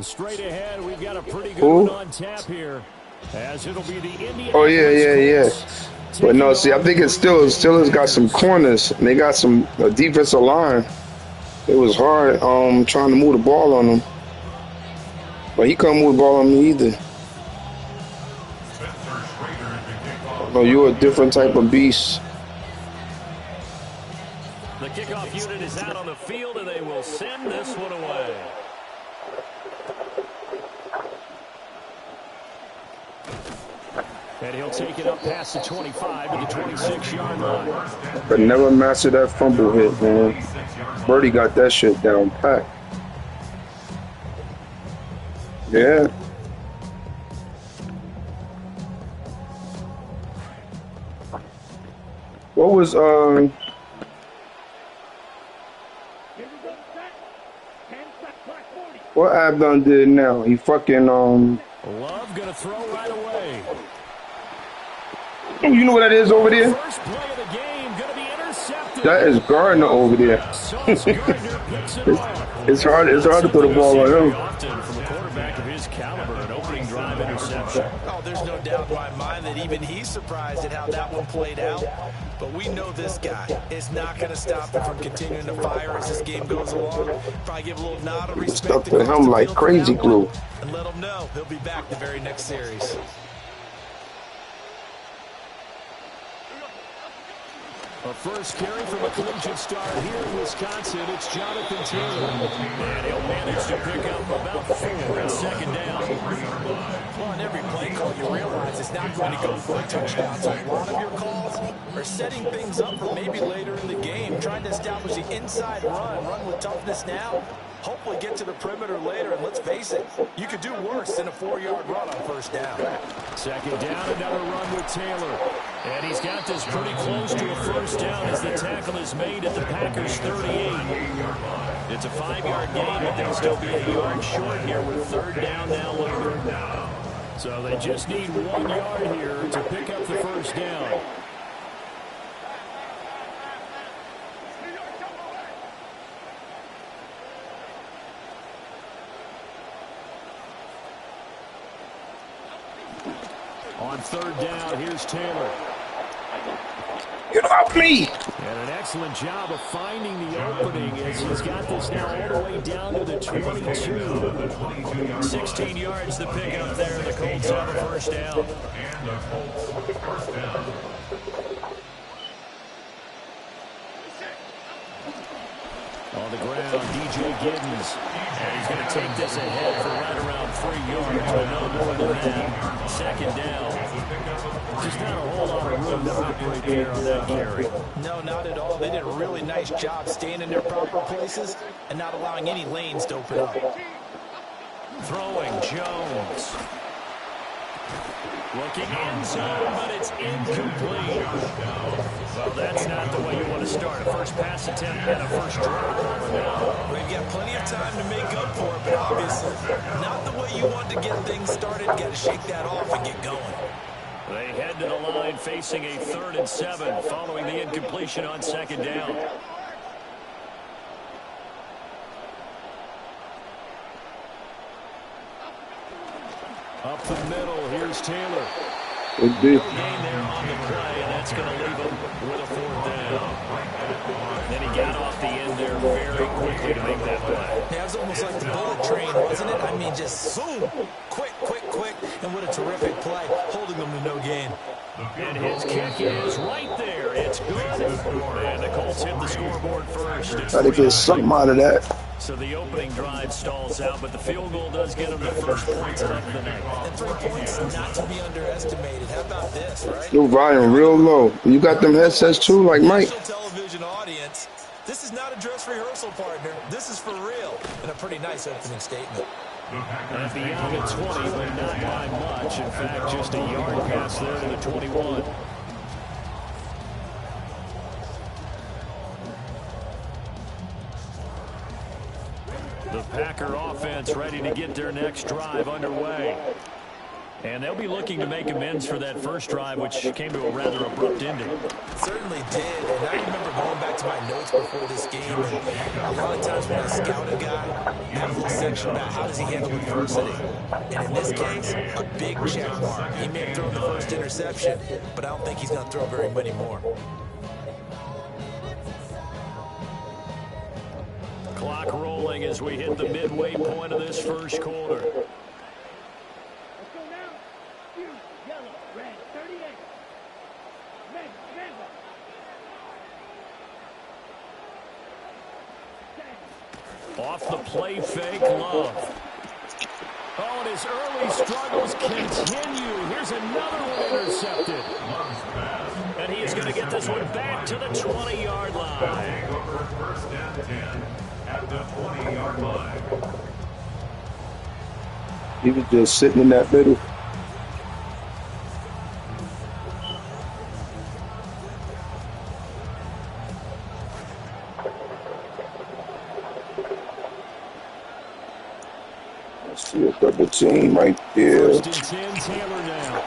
Straight ahead, we've got a pretty good one on tap here. As it'll be the Indianapolis Oh, yeah. But no, see, I think it's Steelers got some corners, and they got some defensive line. It was hard trying to move the ball on him. But he couldn't move the ball on me either. No, you're a different type of beast. The kickoff unit is out on the field, and they will send this one away. And he'll take it up past the 25 to the 26-yard line. But never master that fumble hit, man. Birdie got that shit down pat. Yeah. What was what Abdon did now? He fucking Love gonna throw right away. You know what that is over there? First play of the game gonna be intercepted. That is Gardner over there. It's hard to throw the ball on him. From a quarterback of his caliber, an opening drive interception. Oh, there's no doubt in my mind that even he's surprised at how that one played out. But we know this guy is not going to stop him from continuing to fire as this game goes along. Probably give a little nod of respect. Stuck to him like crazy glue. And let him know he'll be back the very next series. A first carry from a collegiate star here in Wisconsin. It's Jonathan Taylor. And he'll manage to pick up about 4 on second down. Well, on every play call, you realize it's not going to go for a touchdown. So a lot of your calls are setting things up for maybe later in the game, trying to establish the inside run with toughness now. Hopefully get to the perimeter later, and let's face it, you could do worse than a 4-yard run on first down. Second down, another run with Taylor. And he's got this pretty close to a first down as the tackle is made at the Packers' 38. It's a 5-yard gain, but they'll still be a yard short here with third down now later. So they just need 1 yard here to pick up the first down. On third down, here's Taylor. Get off me! And an excellent job of finding the opening as he's got this now all the way down to the 22. 16 yards to pick up there. The Colts have a first down. On the ground, DJ Giddens. And he's going to take this ahead for right around 3 yards, but no more than that. Second down. Just not a whole lot of room to operate there on that carry. No, not at all. They did a really nice job staying in their proper places and not allowing any lanes to open up. Throwing Jones. Looking end zone, but it's incomplete. Well, that's not the way you want to start. A first pass attempt and a first drop. We've got plenty of time to make up for it, but obviously not the way you want to get things started. Got to shake that off and get going. They head to the line facing a 3rd and 7 following the incompletion on second down. Up the middle, here's Taylor. Good D. Gain there on the play, and that's going to leave him with a 4th down. Then he got off the end there very quickly to make that play. Yeah, it was almost like the bullet train, wasn't it? I mean, just boom, quick, and what a terrific play, holding them to no gain. And his kick is right there. It's good. And the Colts hit the scoreboard first. Try to get something out of that. So the opening drive stalls out, but the field goal does get them the first points of the night. And 3 points not to be underestimated. How about this, right? Your volume real low. You got them headsets too, like Mike? Television audience, this is not a dress rehearsal, partner. This is for real. And a pretty nice opening statement. And beyond the 20, but not by much. In fact, just a yard pass there to the 21. The Packer offense ready to get their next drive underway. And they'll be looking to make amends for that first drive, which came to a rather abrupt ending. Certainly did. And I remember going back to my notes before this game. And a lot of times when I scout a guy, I have a little section about how does he handle adversity. And in this case, a big check mark. He may have thrown the first interception, but I don't think he's going to throw very many more. Clock rolling as we hit the midway point of this first quarter. Off the play fake, Love. Oh, and his early struggles continue. Here's another one intercepted. And he is going to get this one back to the 20-yard line. First and 10 at the 20-yard line. He was just sitting in that middle. See a double team right there. First and 10, Taylor now.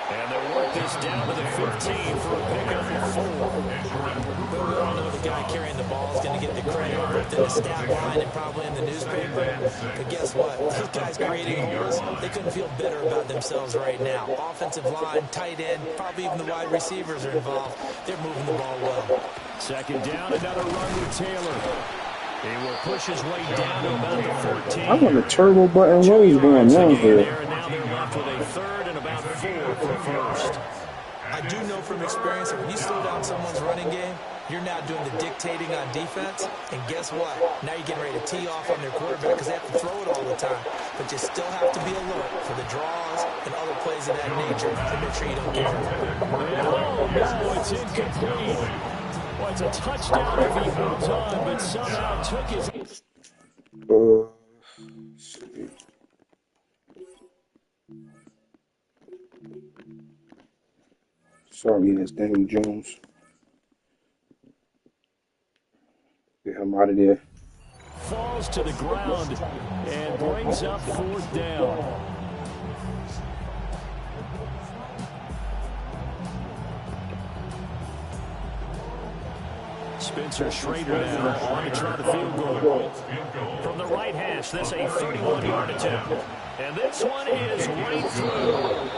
And they'll work this down to the 15 for a pickup of 4. We all know the guy carrying the ball is going to get the credit both in the stat line and probably in the newspaper. But guess what? Those guys creating holes, they couldn't feel bitter about themselves right now. Offensive line, tight end, probably even the wide receivers are involved. They're moving the ball well. Second down, another run with Taylor. He will push his way down to about the 14. I want a turbo button. What is going on here? Now they're left with a third and about 4 for first. I do know from experience that when you slow down someone's running game, you're now doing the dictating on defense. And guess what? Now you're getting ready to tee off on their quarterback because they have to throw it all the time. But you still have to be alert for the draws and other plays of that nature to make sure you don't get hurt. No, it's incomplete. Well, it's a touchdown if he holds on, but somehow took his... Sorry, that's Daniel Jones. Get him out of there. Falls to the ground and brings up 4th down. Spencer Schrader now on to try the field goal. From the right hash, this a 31-yard attempt. And this one is right through.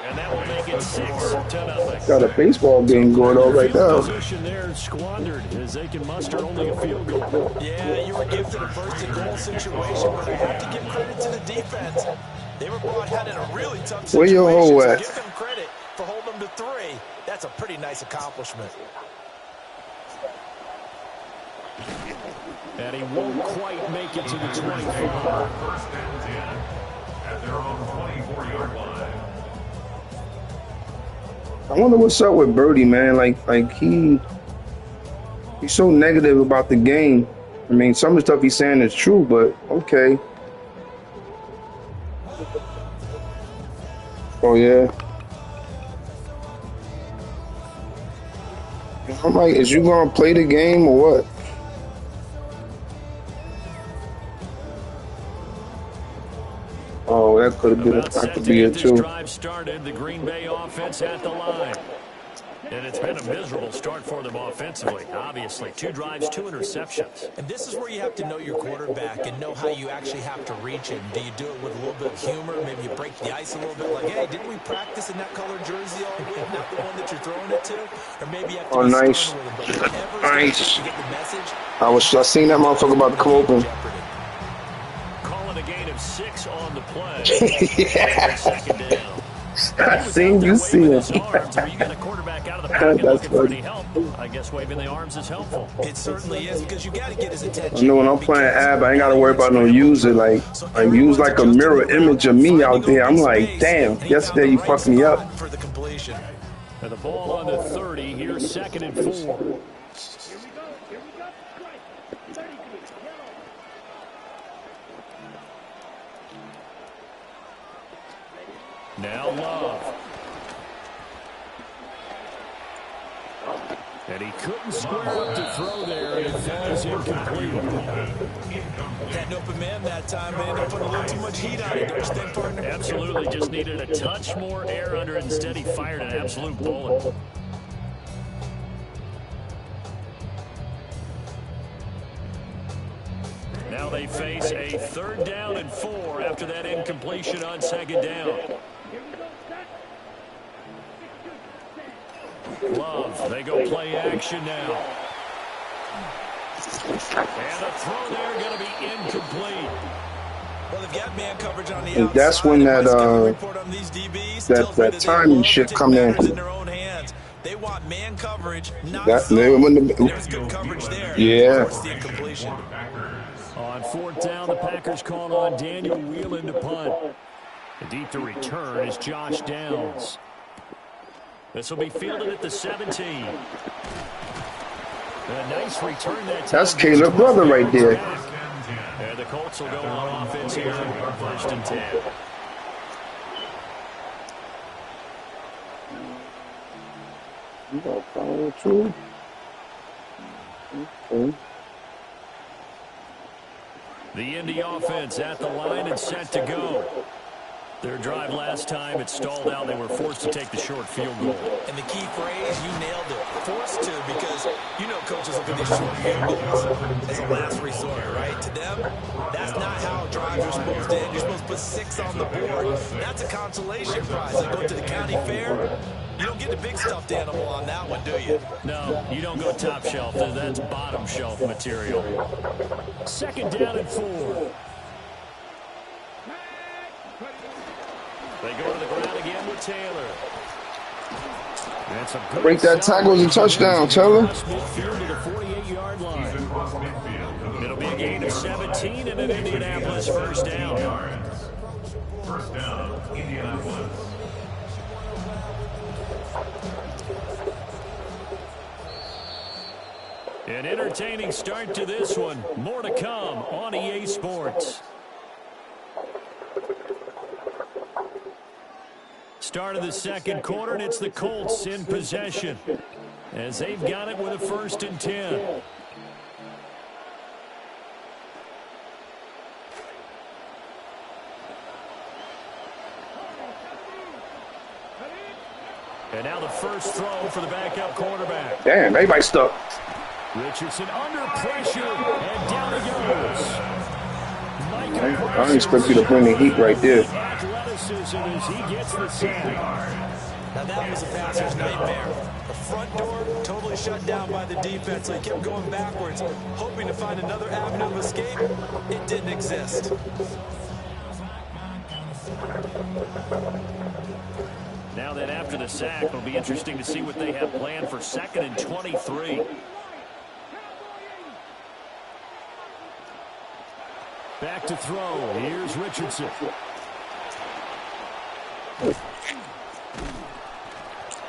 And that will make it 6-0. Got a baseball game going on right now. Position there squandered as they can muster only a field goal. Yeah, you were gifted a first-and-goal situation where they have to give credit to the defense. They were brought out in a really tough situation. Where your hole at? Give them credit for holding them to 3. That's a pretty nice accomplishment. And he won't quite make it to the 25. First and 10 at their own 24-yard line. I wonder what's up with Birdie, man. Like he's so negative about the game. I mean, some of the stuff he's saying is true, but okay. Oh yeah. I'm like, is you gonna play the game or what? Oh, that could have been. That could be it too. Drive started, the Green Bay offense at the line. And it's been a miserable start for them offensively, obviously. 2 drives, 2 interceptions. And this is where you have to know your quarterback and know how you actually have to reach him. Do you do it with a little bit of humor? Maybe you break the ice a little bit like, hey, didn't we practice in that colored jersey all week? Not the one that you're throwing it to? Or maybe you have to be nice. stern with him. But whatever's Nice. to get the message, I seen that motherfucker about to come open. Calling a gain of 6 on the play. Yeah. Second down. I seen you see it. You got a quarterback out of the pocket That's looking for any funny. help. I guess waving the arms is helpful. it certainly is because you got to get his attention. I know when I'm playing ab, I ain't gotta worry about no user. Like use like a mirror image of me out there. I'm like, damn, yesterday you fucked me up. For the completion. And the ball on the 30. Here's 2nd and 4. Now Love. And he couldn't square up to throw there, and it falls incomplete. Had an open man that time, man. They put a little too much heat on it. Understand, partner? Absolutely, just needed a touch more air under it. Instead, he fired an absolute bullet. Now they face a 3rd down and 4 after that incompletion on 2nd down. Love, they go play action now. And the throw there going to be incomplete. Well, they've got man coverage on the And outside. that's when that timing shit come in. They want man coverage, not There's good coverage there. Yeah. The incompletion. On 4th down, the Packers call on Daniel Whelan to punt. And deep to return is Josh Downs. This will be fielded at the 17. A nice return that time. That's Caleb's brother right there. And the Colts will go on offense here. 1st and 10. You got follow through. Okay. The Indy offense at the line and set to go. Their drive last time, it stalled out. They were forced to take the short field goal. And the key phrase, you nailed it. Forced to, because you know coaches look at these short field goals as a last resort, right? To them, that's not how drives are supposed to end. You're supposed to put 6 on the board. That's a consolation prize. Like going to the county fair, you don't get the big stuffed animal on that one, do you? No, you don't go top shelf. That's bottom shelf material. 2nd down and 4. They go to the ground again with Taylor. That's a good Break that tackle as a touchdown, Taylor. Midfield to the 48-yard line. It'll be a gain of 17 and an Indianapolis 1st down. 1st down, Indianapolis. An entertaining start to this one. More to come on EA Sports. Start of the 2nd quarter, and it's the Colts in possession as they've got it with a 1st and 10. And now the first throw for the backup quarterback. Damn, everybody stuck. Richardson under pressure, and down he goes. I don't expect you to bring the heat right there. Athleticism as he gets the sack. Now that was a passer's nightmare. The front door totally shut down by the defense. So he kept going backwards, hoping to find another avenue of escape. It didn't exist. Now then, after the sack, it'll be interesting to see what they have planned for 2nd and 23. Back to throw. Here's Richardson.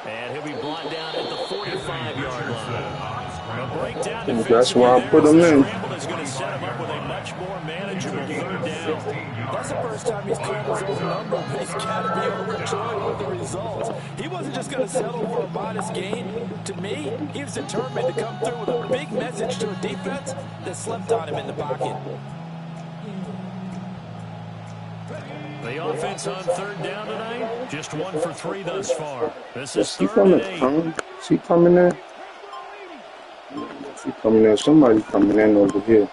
And he'll be brought down at the 45-yard line. A breakdown. That's why I put him in. Scramble is going to set him up with a much more manageable 3rd down. That's the first time he's called his own number, but he's got to be overjoyed with the results. He wasn't just going to settle for a modest gain. To me, he was determined to come through with a big message to a defense that slept on him in the pocket. The offense on 3rd down tonight, just 1 for 3 thus far. This is Is he 3rd and 8. Is he coming in? Is he coming in? Somebody coming in over here.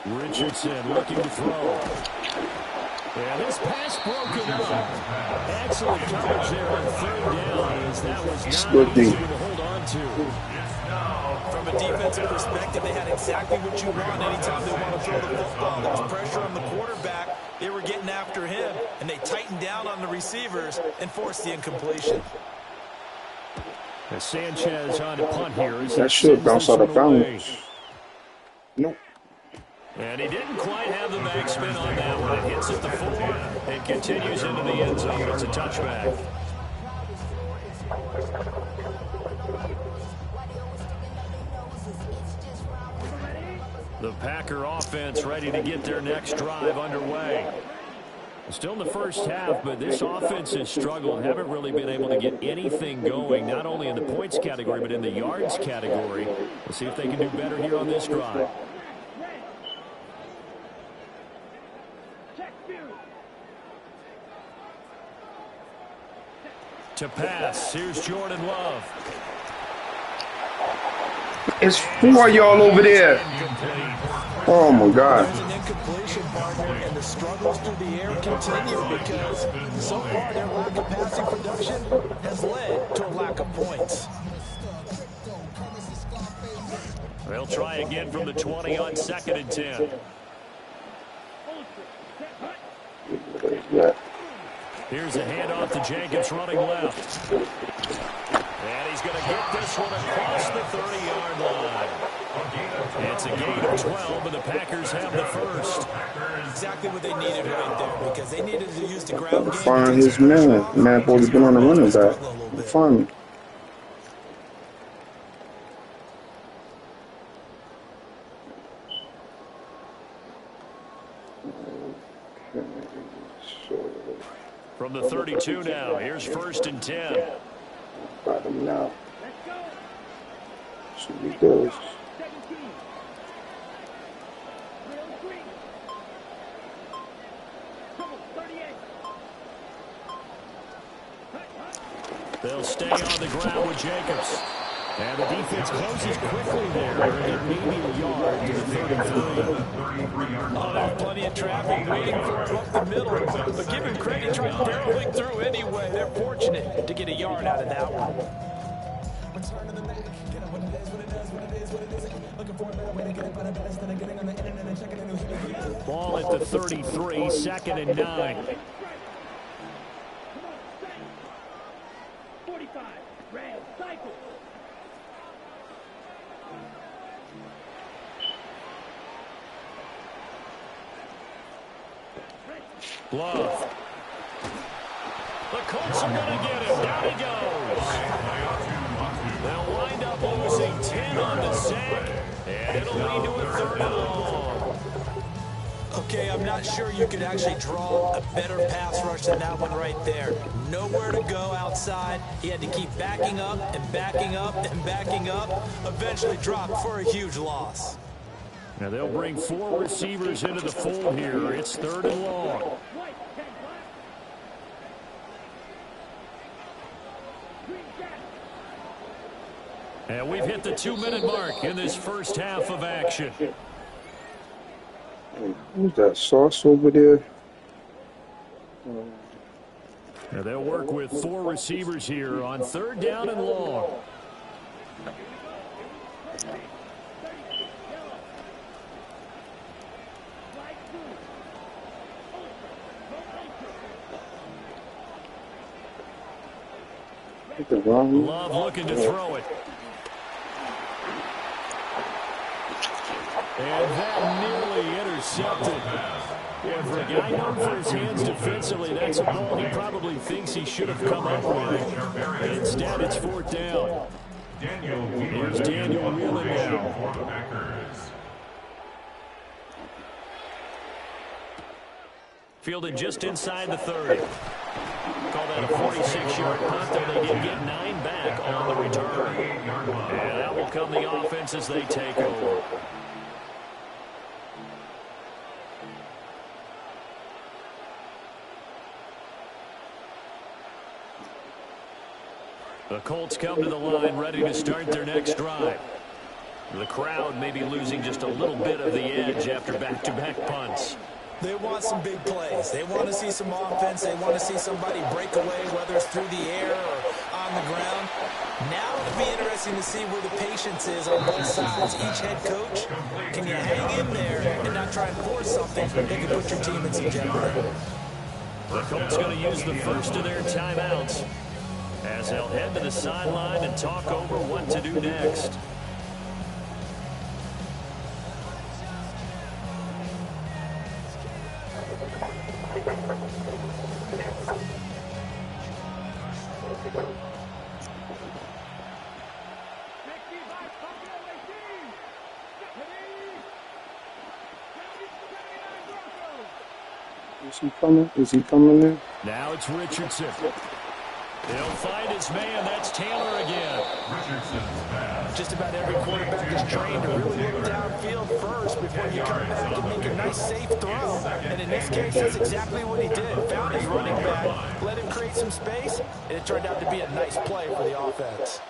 Richardson looking to throw. Yeah, this pass broken up. Excellent coverage there on 3rd down as that was not easy to hold on to. From a defensive perspective, they had exactly what you want anytime they want to throw the football. There was pressure on the quarterback. They were getting after him, and they tightened down on the receivers and forced the incompletion. As Sanchez on to punt here. That should bounce out of bounds. Nope. And he didn't quite have the backspin on that one. It hits at the 4 and continues into the end zone. It's a touchback. The Packer offense ready to get their next drive underway. Still in the first half, but this offense has struggled. Haven't really been able to get anything going, not only in the points category, but in the yards category. We'll see if they can do better here on this drive. To pass, here's Jordan Love. It's 4 y'all over there. Oh my God. There's an incompletion, partner, and the struggles through the air continue because so far their lack of passing production has led to a lack of points. They'll try again from the 20 on 2nd and 10. Here's a handoff to Jacobs running left. And he's going to get this one across the 30-yard line. It's a gain of 12, and the Packers have the first. Exactly what they needed right there because they needed to use the ground game. Find his man. Man, supposed to be on the running back. Find him. From the 32 now, here's 1st and 10. Got him now. Should be good. They'll stay on the ground with Jacobs. And the defense closes quickly there. And maybe a yard to the 33. Oh, there's plenty of traffic waiting for him up the middle. But give him credit, he tried barreling through anyway. They're fortunate to get a yard out of that one. Ball at the 33, 2nd and 9. 45, Rams, cycle. Love. The Colts are going to get him. Down he goes. They'll wind up losing 10 on the sack, and it'll lead to a 3rd and long. Okay, I'm not sure you could actually draw a better pass rush than that one right there. Nowhere to go outside. He had to keep backing up and backing up and backing up. Eventually dropped for a huge loss. Now they'll bring 4 receivers into the fold here. It's 3rd and long. And we've hit the 2-minute mark in this first half of action. Who's that sauce over there? Now they'll work with 4 receivers here on 3rd down and long. Love looking to throw it. And that nearly intercepted. Yeah, for a guy known for his hands defensively, that's a ball he probably thinks he should have come up with. Instead, it's 4th down. Here's Daniel Wheeling now. Fielded just inside the 30. Call that a 46-yard punt, though they did get 9 back on the return. And that will come the offense as they take over. The Colts come to the line ready to start their next drive. The crowd may be losing just a little bit of the edge after back-to-back punts. They want some big plays. They want to see some offense. They want to see somebody break away, whether it's through the air or on the ground. Now it'll be interesting to see where the patience is on both sides. Each head coach, can you hang in there and not try and force something that can put your team in some jeopardy? The Colts going to use the first of their timeouts as they'll head to the sideline and talk over what to do next. Is he coming? Is he coming in? Now it's Richardson. He'll find his man. That's Taylor again. Just about every quarterback is trained to really look downfield first before you come back and make a nice, safe throw. And in this case, that's exactly what he did. Found his running back, let him create some space, and it turned out to be a nice play for the offense.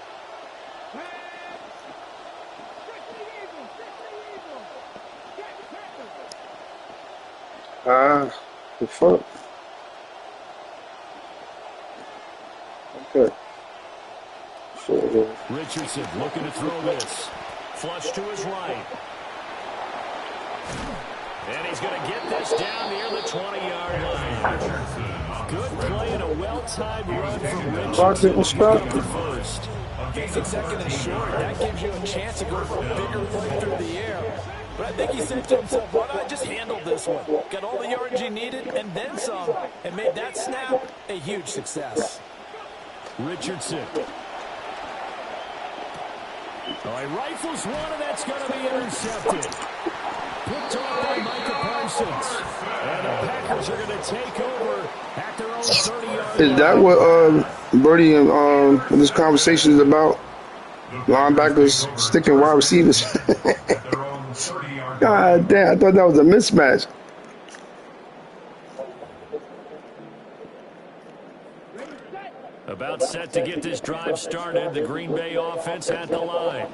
The fuck? Okay. So, Richardson looking to throw this. Flush to his right. And he's going to get this down near the 20-yard line. Good play and a well-timed run from Richardson. The first. Facing second and short, that gives you a chance to go for a bigger play through the air. But I think he said to himself, why don't I just handle this one? Got all the yards he needed and then some, and made that snap a huge success. Richardson. All right, rifles one, and that's going to be intercepted. Picked off by Micah Parsons. And the Packers are going to take over at their own 30-yard line. is that what Birdie and this conversation is about? Linebackers sticking wide receivers. God damn, I thought that was a mismatch. About set to get this drive started, the Green Bay offense at the line.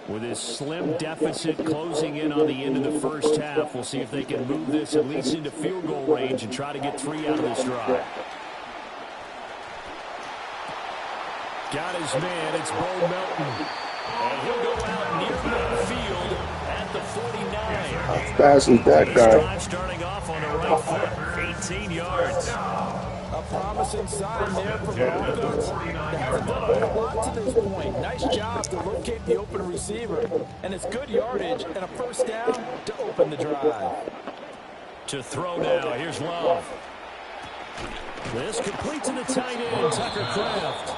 With his slim deficit closing in on the end of the first half, we'll see if they can move this at least into field goal range and try to get 3 out of this drive. Got his man, it's Bo Melton. And he'll go out near midfield at the 49. How fast is that This guy? drive starting off on the right foot, 18 yards. A promising sign there from the offense. They haven't done a whole lot to this point. Nice job to locate the open receiver. And it's good yardage and a first down to open the drive. To throw now, here's Love. This complete to the tight end, Tucker Kraft.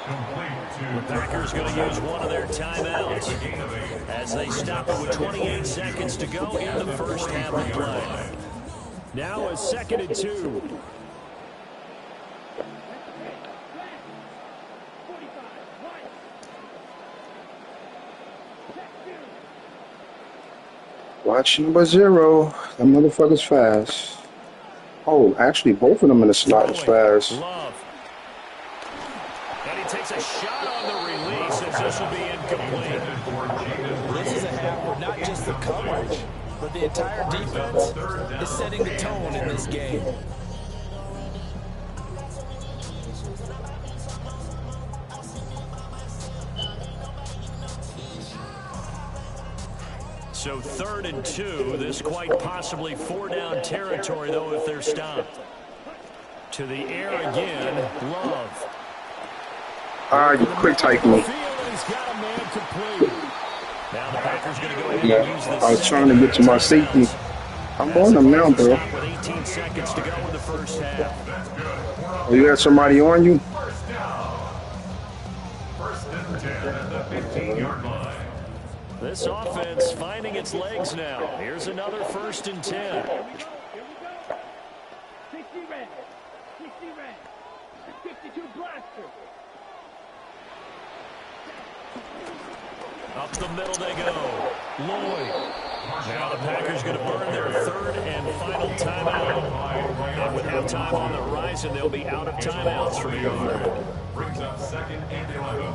The Packers going to use one of their timeouts as they stop it with 28 seconds to go in the first half of play. Now a 2nd and 2. Watch number 0. That motherfucker's fast. Oh, actually, both of them in the slot is fast. Love. And he takes a shot on the release as this will be incomplete. This is a half where not just the coverage, but the entire defense is setting the tone in this game. So 3rd and 2. This quite possibly 4-down territory, though, if they're stopped. To the air again, Love. All right, you quick type me. He's got a man complete. Now the Packers going to go ahead and use this. I was trying to get to my safety. I'm on them now, bro. With 18 seconds to go in the first half. Oh, you got somebody on you? First and 10 at the 15-yard line. This offense finding its legs now. Here's another 1st and 10. 60 red. 60 red. 52 blaster. Up the middle they go. Lloyd. Now the Packers going to burn their 3rd and final timeout. And with halftime on the horizon, they'll be out of timeouts from here on. Brings up 2nd and 11.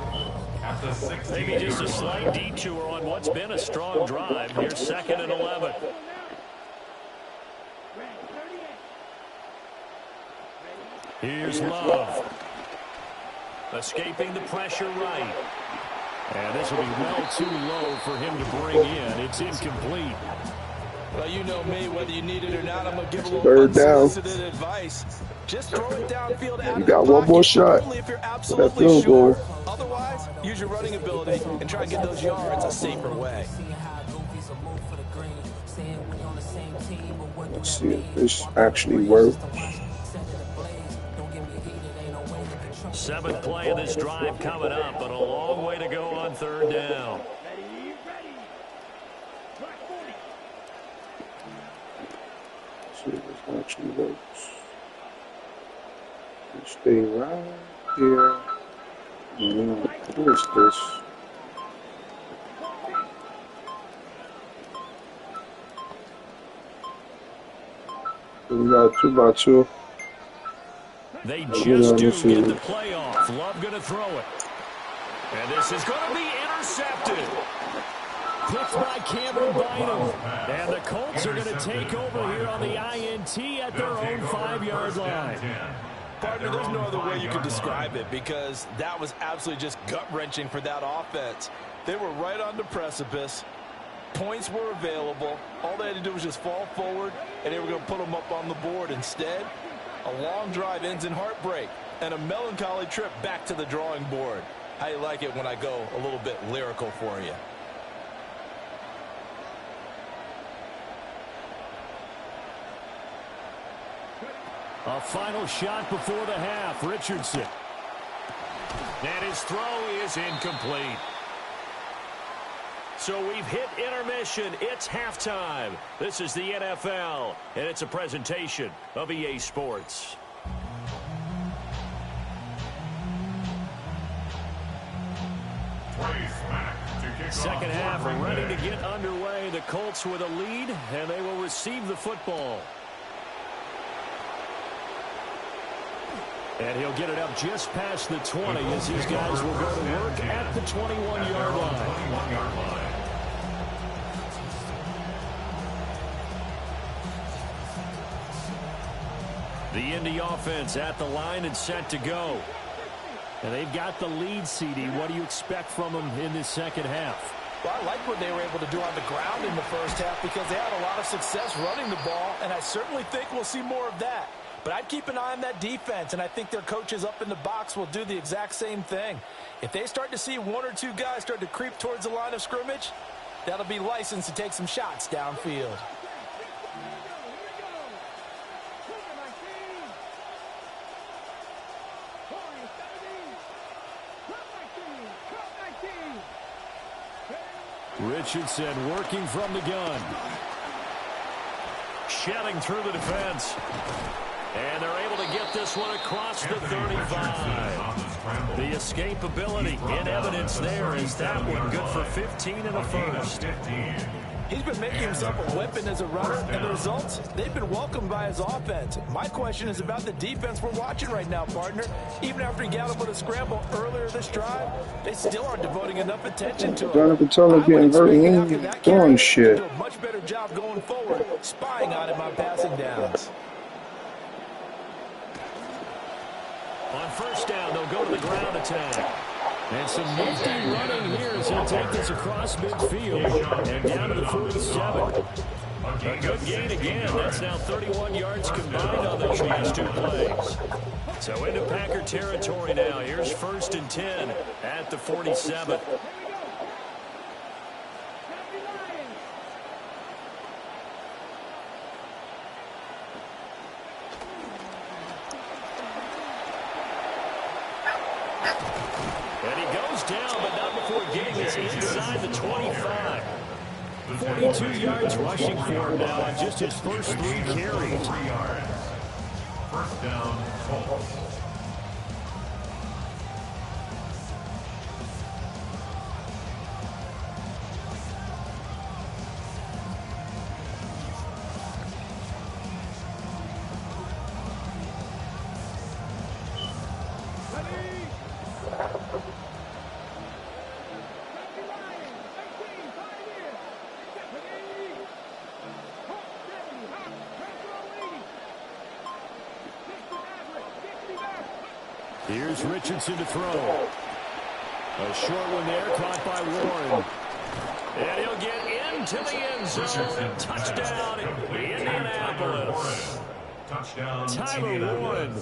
At the 16. Maybe just a slight detour on what's been a strong drive. Here's 2nd and 11. Here's Love. Escaping the pressure right. And this will be well too low for him to bring in. It's incomplete. Well, you know me, whether you need it or not, I'm going to give a little 3rd down. unsolicited advice. Just throw it downfield out You of got the one more pocket, shot. only if you're That absolutely field sure. goal. Otherwise, use your running ability and try and get those yards a safer way. Let's see if this actually works. 7th play of this drive coming up, but a long way to go on 3rd down. see if this actually works. Stay right here. And then twist this. So we got a 2x2. They just do get the play off. Love going to throw it. And this is going to be intercepted. Picked by Cameron Bynum. And the Colts are going to take over here on the INT at their own 5-yard line. Partner, there's no other way you could describe it because that was absolutely just gut-wrenching for that offense. They were right on the precipice. Points were available. All they had to do was just fall forward, and they were going to put them up on the board. Instead, a long drive ends in heartbreak and a melancholy trip back to the drawing board. How you like it when I go a little bit lyrical for you? A final shot before the half. Richardson. And his throw is incomplete. So we've hit intermission. It's halftime. This is the NFL, and it's a presentation of EA Sports. Second half ready to get underway. The Colts with a lead, and they will receive the football. And he'll get it up just past the 20 as these guys will go to work at the 21-yard line. The Indy offense at the line and set to go. And they've got the lead, CD. What do you expect from them in this second half? Well, I like what they were able to do on the ground in the first half because they had a lot of success running the ball, and I certainly think we'll see more of that. But I'd keep an eye on that defense, and I think their coaches up in the box will do the exact same thing. If they start to see one or two guys start to creep towards the line of scrimmage, that'll be licensed to take some shots downfield. Richardson working from the gun. Shedding through the defense. And they're able to get this one across the 35. The escapability in evidence there is that one good for 15 and a first. He's been making himself a weapon as a runner, and the results, they've been welcomed by his offense. My question is about the defense we're watching right now, partner. Even after he got up with a scramble earlier this drive, they still aren't devoting enough attention to him. Jonathan Taylor getting hurt. He ain't doing shit. Do a much better job going forward, spying on him on passing downs. On first down, they'll go to the ground attack. And some nifty running here as he'll take this across midfield and down to the 47. A good gain again. That's now 31 yards combined on those last two plays. So into Packer territory now. Here's 1st and 10 at the 47. Down, but not before getting this inside the 25. 42 yards rushing for him now on just his first 3 carries. First down, Colts. Here's Richardson to throw. A short one there, caught by Warren. And he'll get into the end zone. Touchdown, Indianapolis. Tyler Warren,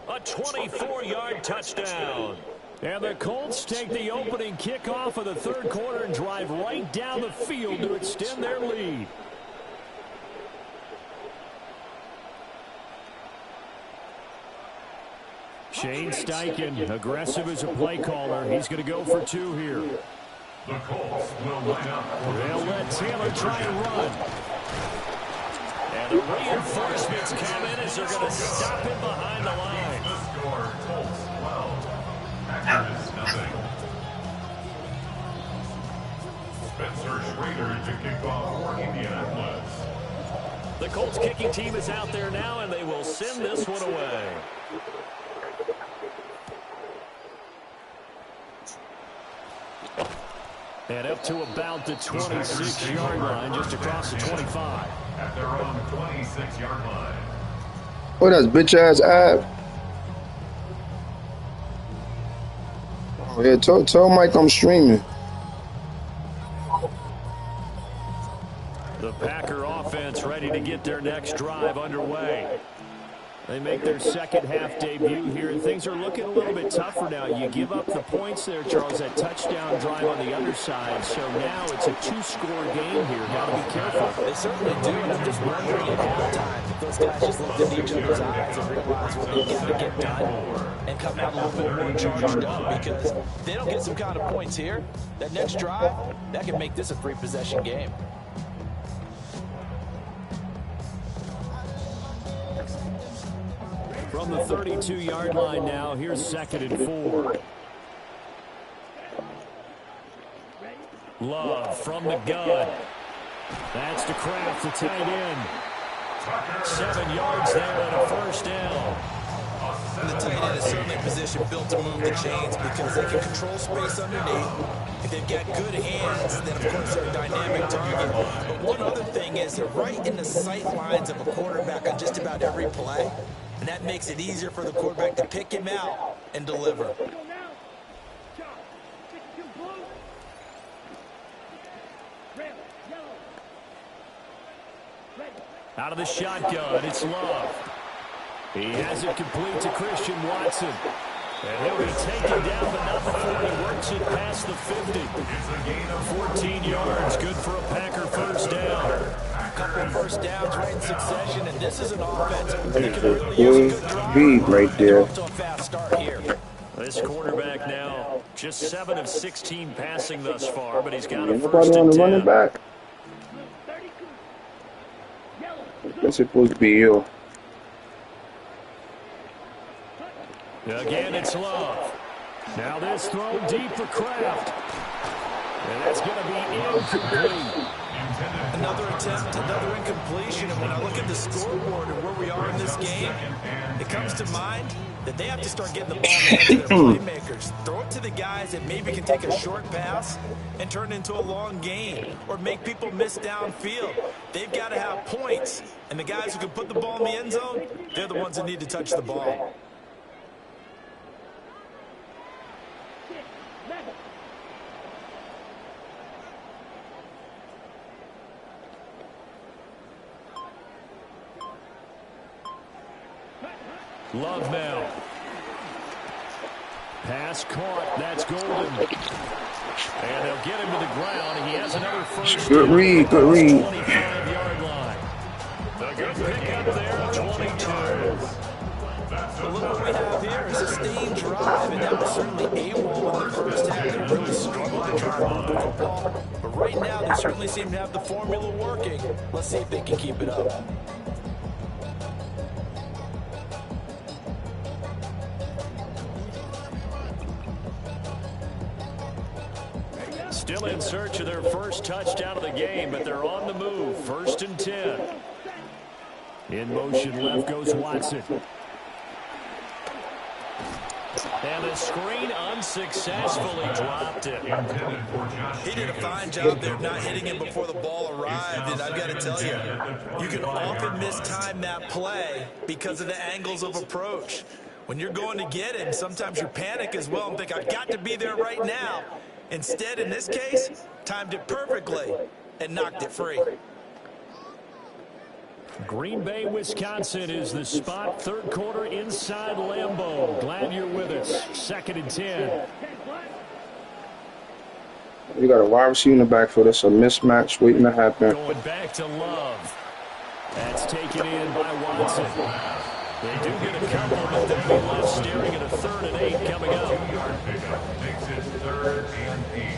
a 24-yard touchdown. And the Colts take the opening kickoff of the third quarter and drive right down the field to extend their lead. Shane Steichen, aggressive as a play caller. He's going to go for 2 here. The Colts will line up. They'll let Taylor try and run. And the reinforcement blitz come in as they're going to stop him behind the line. The score, Colts 12, Packers nothing. Spencer Schrader to kick off for Indianapolis. The Colts kicking team is out there now, and they will send this one away. And up to about the 26-yard line, just across the 25. At their own 26-yard line. What that's bitch-ass Ab? Oh, yeah, tell Mike I'm streaming. The Packer offense ready to get their next drive underway. They make their second half debut here, and things are looking a little bit tougher now. You give up the points there, Charles, that touchdown drive on the other side. So now it's a two-score game here. Got to be careful. They certainly do, and I'm just wondering at halftime if those guys just looked into each other's eyes and realized what they've got to get done and come out a little bit more charged up, because if they don't get some kind of points here, that next drive, that can make this a three-possession game. From the 32-yard line now, here's 2nd and 4. Love from the gun. That's to Kraft, the tight end. 7 yards there and a first down. And the tight end is certainly a position built to move the chains because they can control space underneath. If they've got good hands, then of course they're a dynamic target. But one other thing is they're right in the sight lines of a quarterback on just about every play. And that makes it easier for the quarterback to pick him out and deliver. Out of the shotgun, it's Love. He has it complete to Christian Watson. And he'll be taken down, but not before he works it past the 50. It's a gain of 14 yards, good for a Packer first down. A couple of first downs right in succession, and this is an offense that can really use a good drive. Speed right there. Off to a fast start here. This quarterback now, just 7 of 16 passing thus far, but he's got a Nobody first on and the 10. running back. That's supposed to be you. Again, it's Love. Now this throw deep for Kraft. And that's going to be incomplete. Another attempt, another incompletion, and when I look at the scoreboard and where we are in this game, it comes to mind that they have to start getting the ball in the hands of their playmakers. Throw it to the guys that maybe can take a short pass and turn it into a long gain or make people miss downfield. They've got to have points, and the guys who can put the ball in the end zone, they're the ones that need to touch the ball. Love now. Pass caught. That's Golden. And they'll get him to the ground. He has another first. Good read, good read. 25-yard line. A good pickup there at 22. But look what we have here, a sustained drive, and that was certainly AWOL in the first half. They really struggled to try to move the football. But right now, they certainly seem to have the formula working. Let's see if they can keep it up. Still in search of their first touchdown of the game, but they're on the move. 1st and 10. In motion, left goes Watson. And the screen unsuccessfully dropped it. He did a fine job there of not hitting him before the ball arrived, and I've got to tell you, you can often mistime that play because of the angles of approach. When you're going to get him, sometimes you panic as well and think, I've got to be there right now. Instead, in this case, timed it perfectly and knocked it free. Green Bay, Wisconsin is the spot. 3rd quarter inside Lambeau. Glad you're with us. 2nd and 10. You got a wide receiver in the backfield. That's a mismatch waiting to happen. Going back to Love. That's taken in by Watson. They do get a couple, but they'll be left staring at a 3rd and 8 coming up. Makes it 3rd and 8.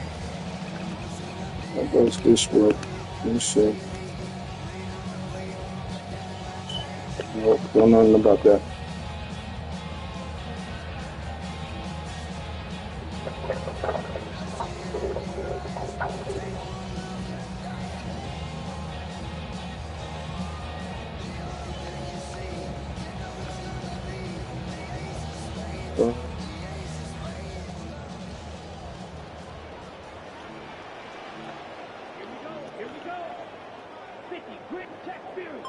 That goes this way. Let me see. Nope, don't know nothing about that. Here we go. 50, grit, check, fury.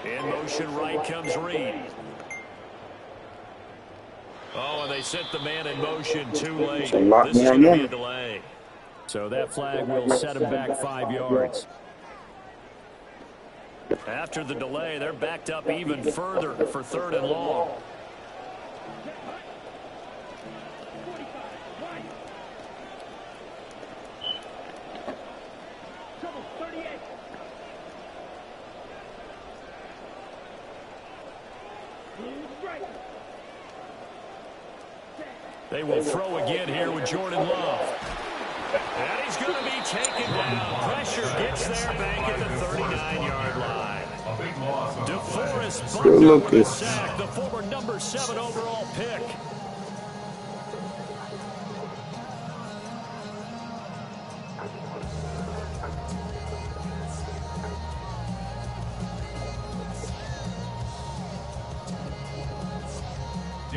In motion right comes Reed. Oh, and they sent the man in motion too late. It's a lot This is more going to be a money. delay. So that flag will set him back 5 yards. After the delay, they're backed up even further for 3rd and long. Trouble, 38. Right. They will throw again here with Jordan Love. And he's going to be taken down. Pressure gets there back at the 39-yard line. A big loss on DeForest Good Buckner look. with a sack, the former number 7 overall pick.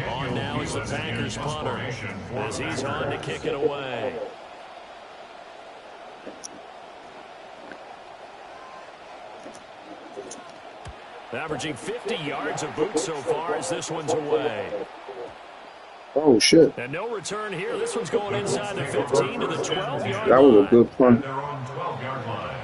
On now is the Packers punter as he's on to kick it away. Averaging 50 yards a boot so far as this one's away. Oh, shit. And no return here. This one's going inside the 15 to the 12-yard line. That was a good punt. their own 12-yard line.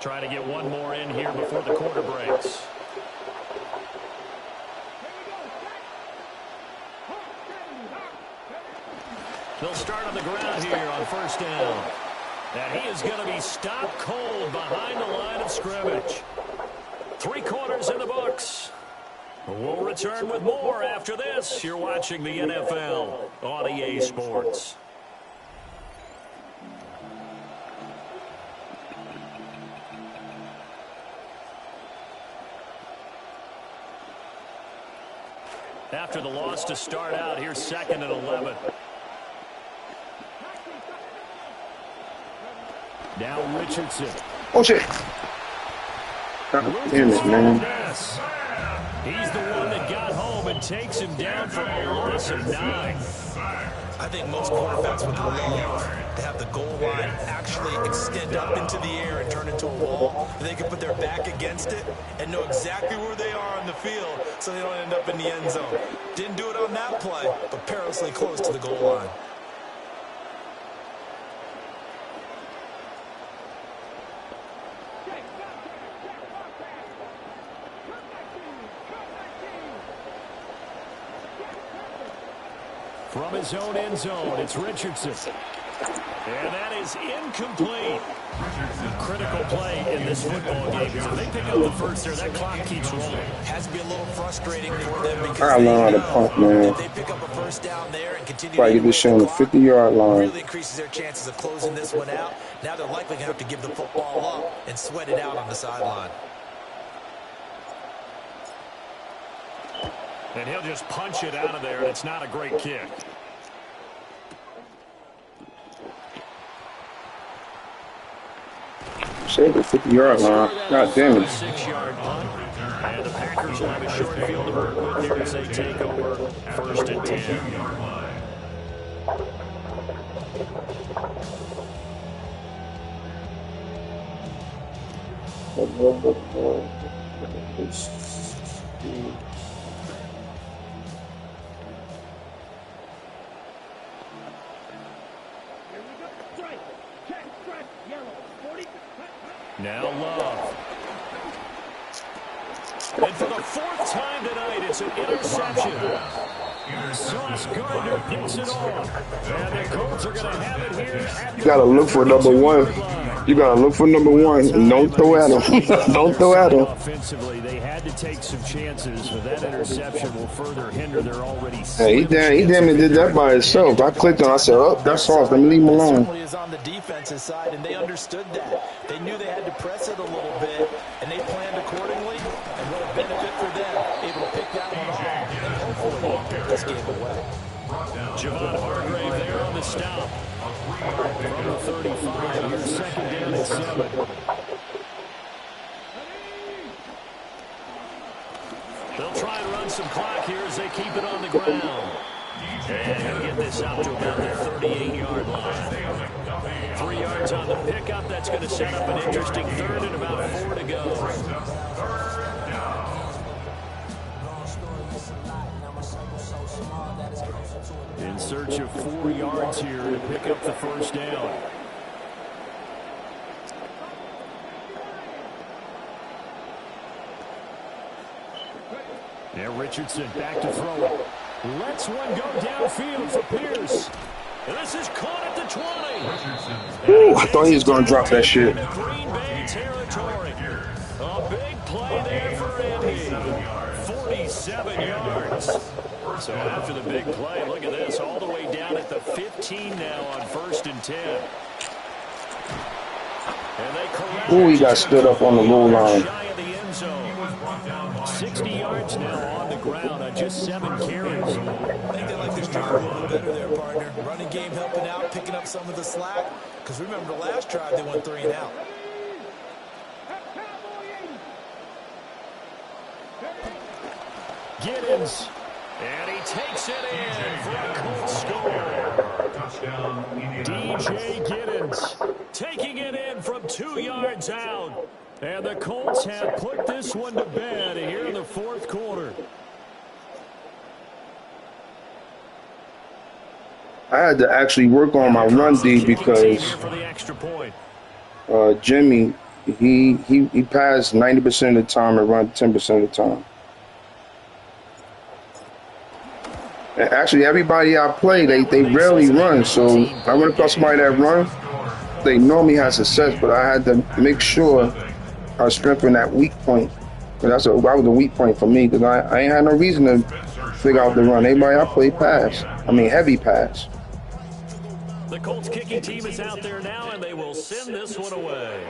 Try to get one more in here before the quarter breaks. They'll start on the ground here on 1st down. And he is going to be stopped cold behind the line of scrimmage. 3 quarters in the books. We'll return with more after this. You're watching the NFL on EA Sports. After the loss to start out, here's 2nd and 11. Now Richardson. Oh, shit. God damn it, man. He's the one that got home and takes him down for a loss of 9. I think most quarterbacks would love to have the goal line actually extend up into the air and turn into a wall. They can put their back against it and know exactly where they are on the field so they don't end up in the end zone. Didn't do it on that play, but perilously close to the goal line. From his own end zone, it's Richardson. And that is incomplete. Critical play in this football game. If they pick up the first there, that clock keeps rolling. Has to be a little frustrating for them because I learned how to punt, man. if they pick up a first down there and continue Probably to get this shit on the 50-yard line. really increases their chances of closing this one out. Now they're likely going to have to give the football up and sweat it out on the sideline. And he'll just punch it out of there, and it's not a great kick. Shit, the 50-yard line. God damn it. 6-yard punt. And the Packers will have a short field to work with here as they take over 1st and 10. Strike, check, strike, yellow, 40. Now Love. And for the 4th time tonight, it's an interception. Sauce Gardner picks it off. And the Colts are going to have it here at You gotta look for number one. You gotta look for number one and don't throw at him. Don't throw at him. Offensively, they had to take some chances, but that interception will further hinder their already. Hey, he damn near did that by himself. I clicked on. I said, "Oh, that's Sauce. Let me leave him alone." Certainly is on the defensive side, and they understood that. They knew they had to press it a little bit, and they planned accordingly. And what a benefit for them, able to pick that one off and hopefully put this game away. Javon Hargrave there on the stop. From the 35, here's second down and 7. They'll try and run some clock here as they keep it on the ground. And he'll get this out to about the 38-yard line. 3 yards on the pickup. That's going to set up an interesting third and about 4 to go. In search of 4 yards here to pick up the first down. Now Richardson back to throw it. Lets one go downfield for Pierce. This is caught at the 20. Ooh, I thought he was gonna drop that shit. Green Bay territory. A big play there for Indy. 47 yards. So after the big play, look at this, all the way down at the 15 now on 1st and 10. And they correct. Ooh, he got stood up on the goal line. Shy of the end zone. 60 yards now on the ground on just 7 carries. I think they like this drive a little better there, partner. Running game helping out, picking up some of the slack. Because remember, the last drive they went 3 and out. Giddens. And he takes it in for a Colts score. Touchdown, DJ Giddens taking it in from 2 yards out. And the Colts have put this one to bed here in the 4th quarter. I had to actually work on my run D because For the extra point. Jimmy, he passed 90% of the time and run 10% of the time. And actually, everybody I play, they rarely run. So I run across somebody that run, they normally have success. But I had to make sure I strengthen that weak point. But that was a weak point for me because I ain't had no reason to figure out the run. Everybody I play pass. I mean, heavy pass. The Colts kicking team is out there now, and they will send this one away.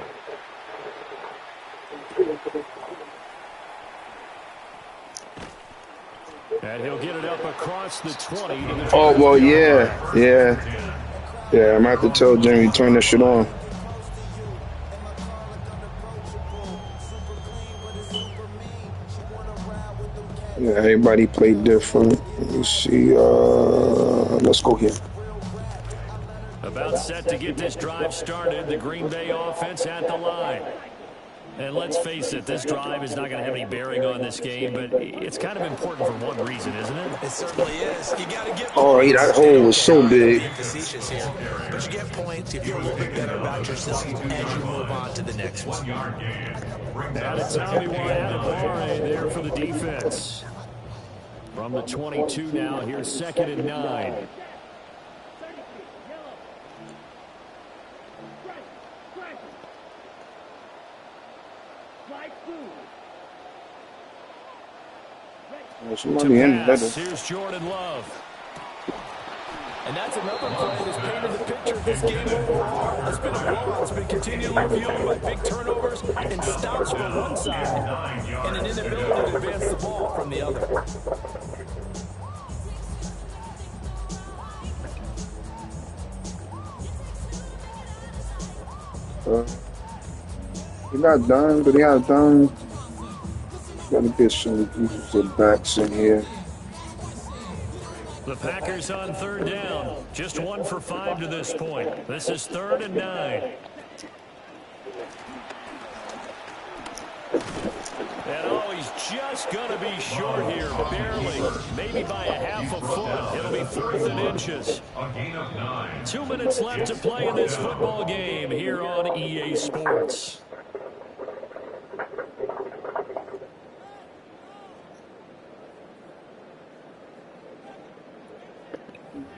And he'll get it up across the 20 to the Oh, well, yeah. I'm going to have to tell Jimmy, turn that shit on. Yeah, everybody played different. Let me see. Let's go here. About set to get this drive started. The Green Bay offense at the line. And let's face it, this drive is not going to have any bearing on this game, but it's kind of important for one reason, isn't it? It certainly is. You got to get Oh, that hole was so big. facetious here. But you get points, you feel a little bit better about yourself as you move on to the next one. Out of Tommy Adebawore there for the defense. From the 22 now, here's 2nd and 9. Somebody in better. Here's Jordan Love. And that's another play that's painted the picture of this game overall. It's been a blowout. It's been continually fueled by big turnovers and stops from one side and an inability to advance the ball from the other. He got done, but he got done. Gotta get some defensive backs in here. The Packers on 3rd down. Just 1 for 5 to this point. This is 3rd and 9. And oh, he's just going to be short here, barely. Maybe by a half a foot. It'll be 4th and inches. 2 minutes left to play in this football game here on EA Sports.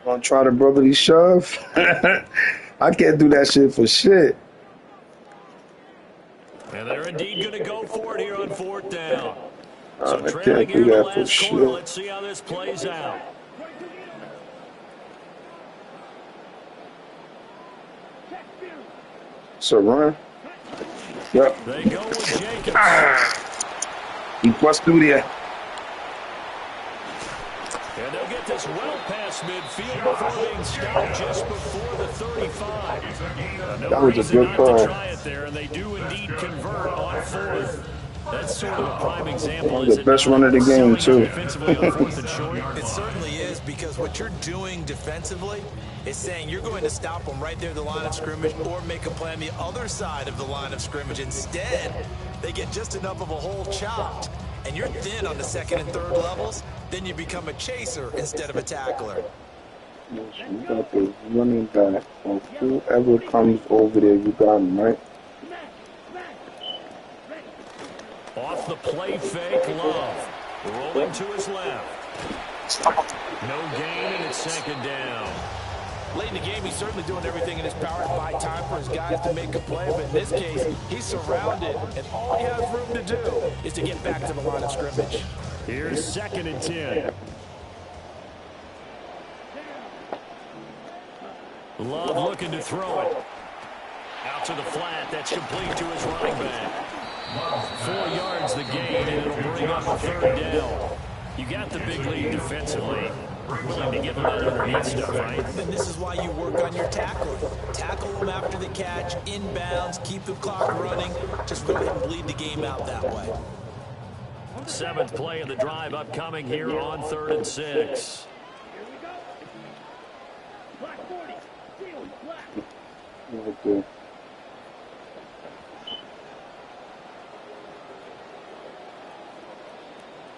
Gonna try to brotherly shove? I can't do that shit for shit. And they're indeed going to go for it here on 4th down. So I trailing can't do here in the that for last quarter, shit. let's see how this plays out. It's a run. Yep. They go with Jacobs. He bust through there. And they'll get this well past midfield before being stopped just before the 35. That was a good not call. to try it there, and they do indeed convert on 4th. That's sort of a prime example. The best run of the game, too. Defensively on 4th and short. It certainly is, because what you're doing defensively is saying you're going to stop them right there at the line of scrimmage or make a play on the other side of the line of scrimmage. Instead, they get just enough of a hole chopped, and you're thin on the 2nd and 3rd levels, then you become a chaser instead of a tackler. You got the running back, or whoever comes over there, you got him, right? Off the play fake, Love. Rolling to his left. No gain, and it's 2nd down. Late in the game, he's certainly doing everything in his power to buy time for his guys to make a play, but in this case, he's surrounded, and all he has room to do is to get back to the line of scrimmage. Here's 2nd and 10. Love looking to throw it. Out to the flat. That's complete to his running back. 4 yards the gain, and it'll bring up a 3rd down. You got the big lead defensively. Willing to give them that underneath stuff, right? And this is why you work on your tackling. Tackle them after the catch, inbounds, keep the clock running. Just go ahead and bleed the game out that way. 7th play of the drive upcoming here on 3rd and 6. Here we go. Black 40. Seal, black. Right there.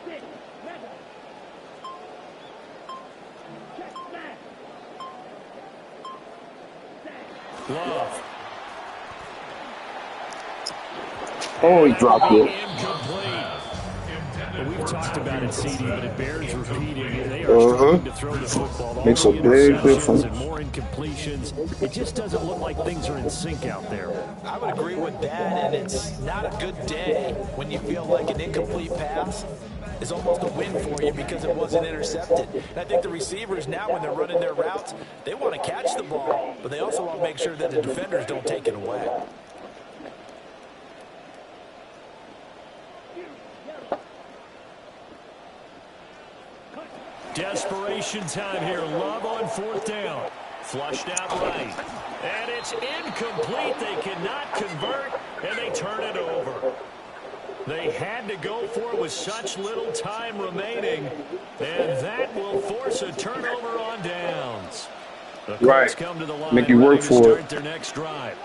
Six. Leather. Check back. Sack. Love. Oh, he dropped it. Incomplete. Well, we've talked about it, CD, but it bears repeating. They are struggling to throw the football. All Makes the a big interceptions difference. and more incompletions. It just doesn't look like things are in sync out there. I would agree with that, and it's not a good day when you feel like an incomplete pass is almost a win for you because it wasn't intercepted. And I think the receivers now, when they're running their routes, they want to catch the ball, but they also want to make sure that the defenders don't take it away. Desperation time here. Love on 4th down. Flushed out right. And it's incomplete. They cannot convert, and they turn it over. They had to go for it with such little time remaining, and that will force a turnover on downs. The Colts Right. come to the line, Make you work ready to for start it. their next drive.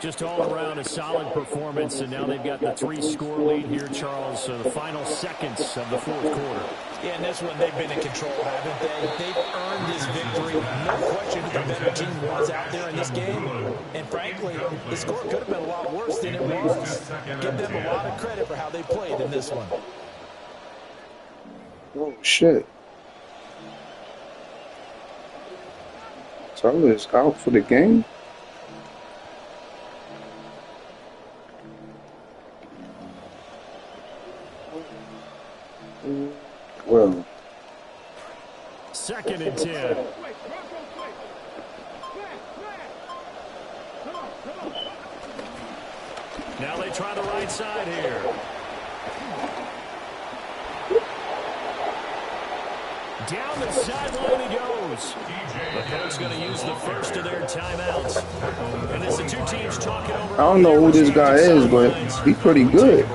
Just all around a solid performance, and now they've got the 3-score lead here, Charles. So the final seconds of the 4th quarter. Yeah, in this one, they've been in control, haven't they? They've earned this victory. No question who the better team was out there in this game. And frankly, the score could have been a lot worse than it was. Give them a lot of credit for how they played in this one. Oh, shit. Tyler is out for the game? Well, 2nd and 10. Now they try the right side here. Down the sideline he goes. The Colts going to use the first of their timeouts. And as the two teams talking over, I don't know who this guy is, but he's pretty good.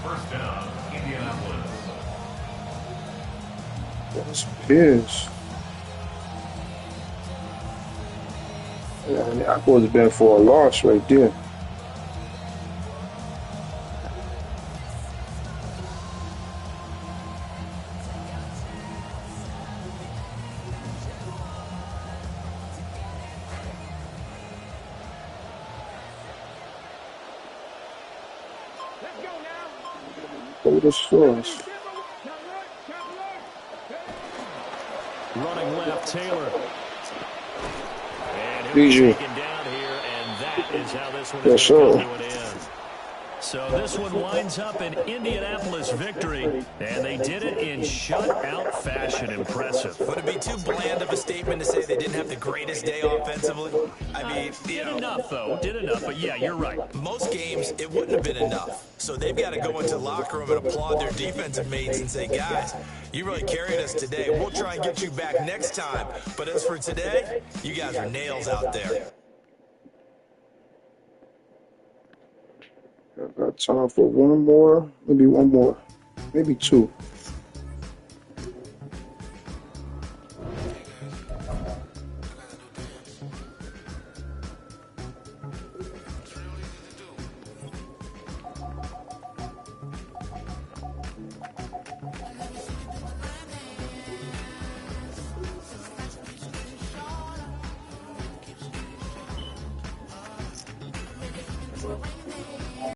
First down, Indianapolis. That's Pierce. Yeah, that could have been for a loss right there. Let's go now. Go to the source. Running left, Taylor. And he'll be Easy. taken down here, and that is how this one Yes, is going to sir. come to an end. So this one winds up an Indianapolis victory, and they did it in shutout fashion. Impressive. Would it be too bland of a statement to say they didn't have the greatest day offensively? I mean, Did enough, though. Did enough. But, yeah, you're right. most games, it wouldn't have been enough. So they've got to go into the locker room and applaud their defensive mates and say, guys, you really carried us today. We'll try and get you back next time. But as for today, you guys are nails out there. I got time for one more, maybe one more, maybe two.